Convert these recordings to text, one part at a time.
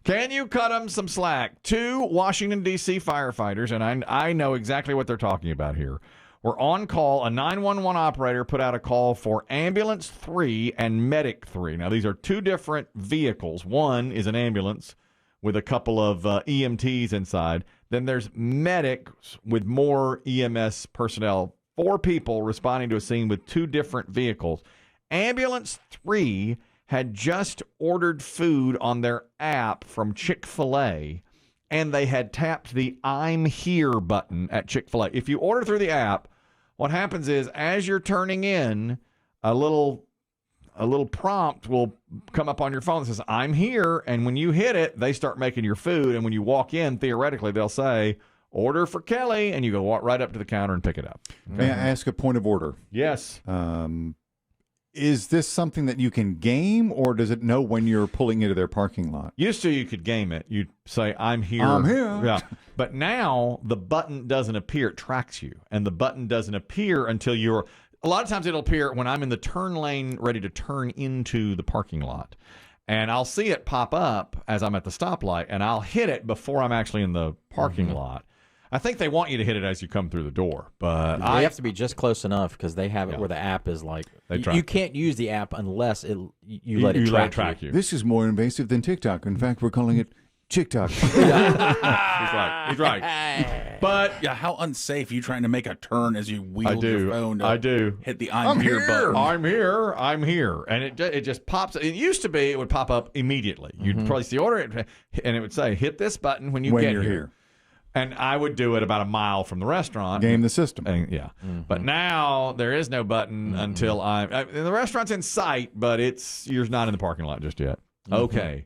Can you cut them some slack? 2 Washington, D.C. firefighters, and I know exactly what they're talking about here, were on call. A 911 operator put out a call for Ambulance 3 and Medic 3. Now, these are 2 different vehicles. One is an ambulance with a couple of EMTs inside. Then there's medics with more EMS personnel. 4 people responding to a scene with 2 different vehicles. Ambulance 3 had just ordered food on their app from Chick-fil-A, and they had tapped the I'm Here button at Chick-fil-A. If you order through the app, what happens is as you're turning in, a little prompt will come up on your phone that says, I'm here, and when you hit it, they start making your food, and when you walk in, theoretically, they'll say, order for Kelly, and you go walk right up to the counter and pick it up. Okay. May I ask a point of order? Yes. Is this something that you can game, or does it know when you're pulling into their parking lot? Used to, you could game it. You'd say, I'm here. I'm here. Yeah. But now the button doesn't appear. It tracks you. And the button doesn't appear until you're, a lot of times it'll appear when I'm in the turn lane ready to turn into the parking lot. And I'll see it pop up as I'm at the stoplight, and I'll hit it before I'm actually in the parking lot. I think they want you to hit it as you come through the door, but you have to be just close enough because they have it where the app is like you can't use the app unless you let it track you. This is more invasive than TikTok. In fact, we're calling it TikTok. He's right. He's right. But yeah, how unsafe are you trying to make a turn as you wield your phone to hit the I'm here button? I'm here. And it just pops. It used to be it would pop up immediately. You'd place the order and it would say, hit this button when you're here. And I would do it about a mile from the restaurant. Game the system. And, But now there is no button until the restaurant's in sight, but you're not in the parking lot just yet. Okay.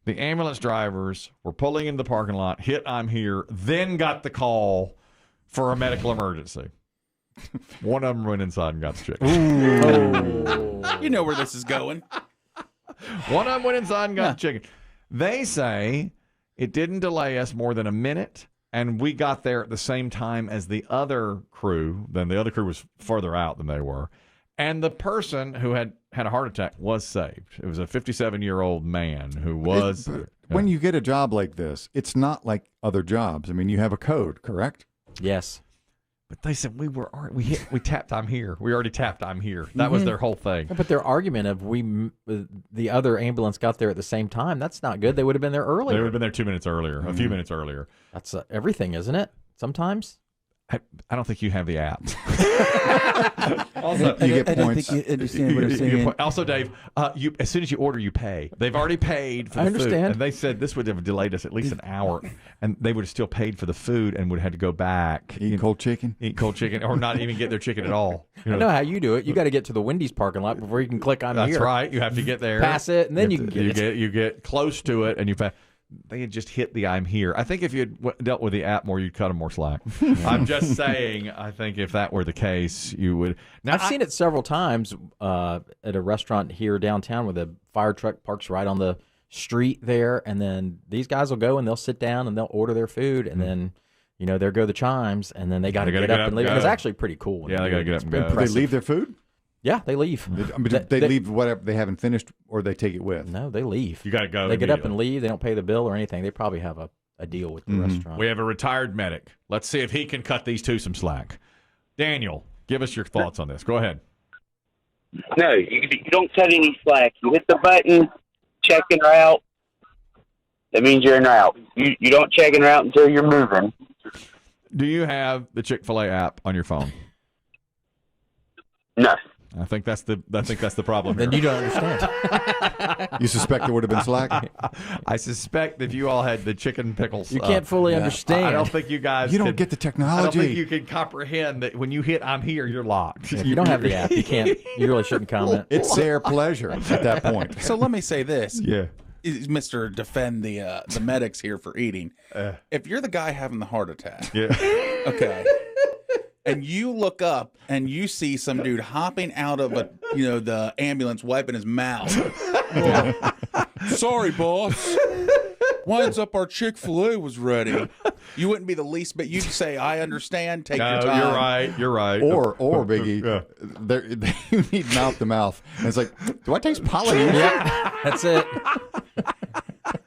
The ambulance drivers were pulling into the parking lot, hit I'm here, then got the call for a medical emergency. One of them went inside and got the chicken. You know where this is going. One of them went inside and got the chicken. They say it didn't delay us more than a minute. And we got there at the same time as the other crew. Then the other crew was further out than they were. And the person who had a heart attack was saved. It was a 57-year-old man who was. When you get a job like this, it's not like other jobs. I mean, you have a code, correct? Yes. But they said we tapped I'm here. We already tapped I'm here. That was their whole thing. But their argument of the other ambulance got there at the same time, that's not good. They would have been there earlier. They would have been there 2 minutes earlier, a few minutes earlier. That's everything, isn't it? Sometimes. I don't think you have the app. Also, you get points. I don't think you understand what I'm saying. Also, Dave, as soon as you order, you pay. They've already paid for the food. And they said this would have delayed us at least an hour, and they would have still paid for the food and would have had to go back. Eat cold chicken, or not even get their chicken at all. I know how you do it. You got to get to the Wendy's parking lot before you can click I'm here. That's right. You have to get there. Pass it, and then you can get it. You get close to it, and you pass. They had just hit the I'm here. I think if you had dealt with the app more, you'd cut them more slack. I'm just saying, I think if that were the case, you would. Now, I've seen it several times at a restaurant here downtown where the fire truck parks right on the street there, and then these guys will go and they'll sit down and they'll order their food, and then, there go the chimes, and then they got to get up and leave. It's actually pretty cool. Yeah, they got to get up and go. Do they leave their food? Yeah, they leave. They leave whatever they haven't finished, or they take it with? No, they leave. You got to go. They get up and leave. They don't pay the bill or anything. They probably have a deal with the restaurant. We have a retired medic. Let's see if he can cut these two some slack. Daniel, give us your thoughts on this. Go ahead. No, you don't cut any slack. You hit the button, check en route. That means you're en route. You don't check en route until you're moving. Do you have the Chick-fil-A app on your phone? No. I think that's the problem here. Then you don't understand. You suspect there would have been slack? I suspect if you all had the chicken pickles. You can't fully understand. I don't think you guys. You don't get the technology. I don't think you can comprehend that when you hit I'm here, you're locked. If you don't have the app, you can't. You really shouldn't comment. It's their pleasure at that point. So let me say this. Yeah. Mr. Defend the medics here for eating. If you're the guy having the heart attack, okay, and you look up and you see some dude hopping out of the ambulance wiping his mouth. Sorry, boss. Winds up our Chick-fil-A was ready. You wouldn't be the least bit. You'd say, I understand. Take your time. You're right. Or Biggie, they need mouth to mouth. And it's like, do I taste pollen? Yeah, that's it.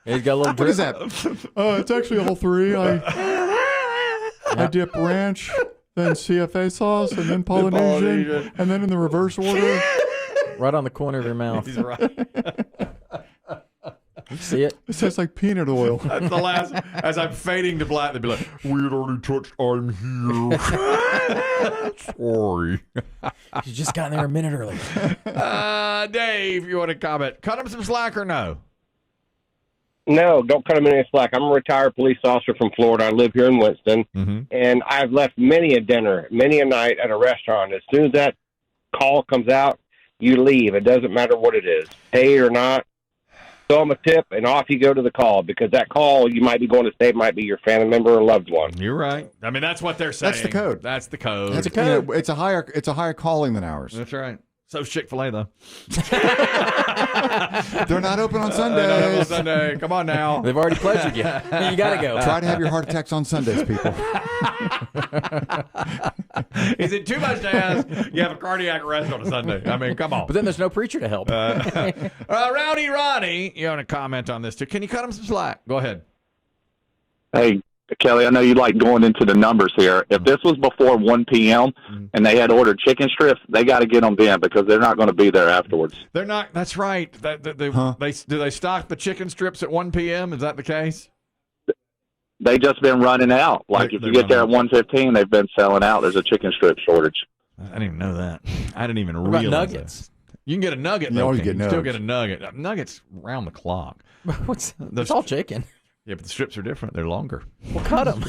He's got a little What drip. is that? It's actually all three. I dip ranch, then CFA sauce, and then Polynesian, and then in the reverse order. Right on the corner of your mouth. He's right. You see it? It tastes like peanut oil. That's the last. As I'm fading to black, they'd be like, "We had already touched. I'm here. Sorry." You just got in there a minute early. Dave, you want to comment? Cut him some slack or no? No, don't cut him any slack. I'm a retired police officer from Florida. I live here in Winston, and I've left many a dinner, many a night at a restaurant. As soon as that call comes out, you leave. It doesn't matter what it is, paid or not. Throw them a tip, and off you go to the call, because that call you might be going to save might be your family member or loved one. You're right. I mean, that's what they're saying. That's the code. That's the code. That's a code. It's a higher calling than ours. That's right. So's Chick-fil-A, though. They're not open on Sundays. They're not open on Sunday. Come on now. They've already pledged you. You got to go. Try to have your heart attacks on Sundays, people. Is it too much to ask? You have a cardiac arrest on a Sunday. I mean, come on. But then there's no preacher to help. Rowdy Ronnie, you want to comment on this too? Can you cut him some slack? Go ahead. Hey, Kelly, I know you like going into the numbers here. If this was before 1 p.m. and they had ordered chicken strips, they got to get them then, because they're not going to be there afterwards. They're not. That's right. Do they stock the chicken strips at 1 p.m.? Is that the case? They just been running out. Like, if you get there at 1:15, they've been selling out. There's a chicken strip shortage. I didn't even know that. I didn't even What about realize nuggets? that. You can get a nugget. You though, always Ken. get You still nugs. get a nugget. Nuggets round the clock. It's all chicken. Yeah, but the strips are different. They're longer. Well, cut them.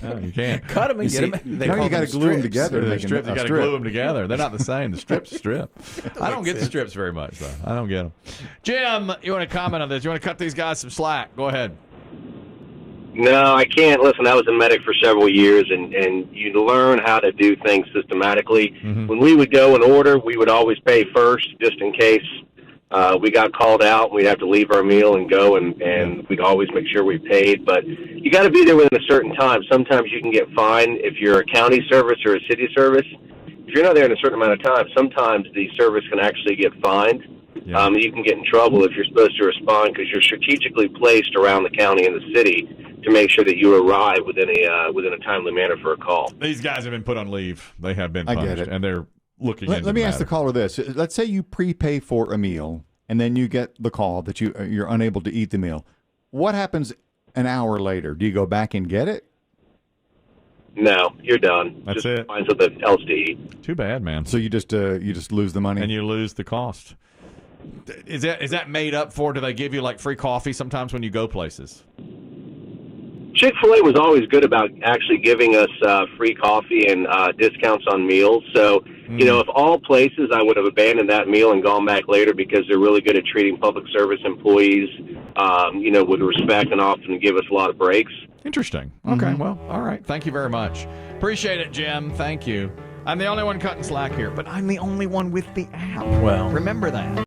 No, you can't. Cut them and get them. Now you got to glue them together. to The make a strips, you got to strip. glue them together. They're not the same. The strip's a strip. I don't get the strips very much, though. I don't get them. Jim, you want to comment on this? You want to cut these guys some slack? Go ahead. No, I can't. Listen, I was a medic for several years, and you learn how to do things systematically. When we would go and order, we would always pay first, just in case we got called out. We'd have to leave our meal and go, and we'd always make sure we paid. But you got to be there within a certain time. Sometimes you can get fined if you're a county service or a city service. If you're not there in a certain amount of time, sometimes the service can actually get fined. Yeah. You can get in trouble if you're supposed to respond, because you're strategically placed around the county and the city to make sure that you arrive within a timely manner for a call. These guys have been put on leave. They have been I punished, get it. and they're looking into Let me the ask the matter. caller this. Let's say you prepay for a meal, and then you get the call that you're unable to eat the meal. What happens an hour later? Do you go back and get it? No, you're done. That's Just it. find something else to eat. Too bad, man. So you just lose the money? And you lose the cost. Is that made up for? Do they give you like free coffee sometimes when you go places? Chick-fil-A was always good about actually giving us free coffee and discounts on meals. So, you know, of all places, I would have abandoned that meal and gone back later, because they're really good at treating public service employees, you know, with respect, and often give us a lot of breaks. Interesting. Okay, well, all right. Thank you very much. Appreciate it, Jim. Thank you. I'm the only one cutting slack here, but I'm the only one with the app. Well, Remember that.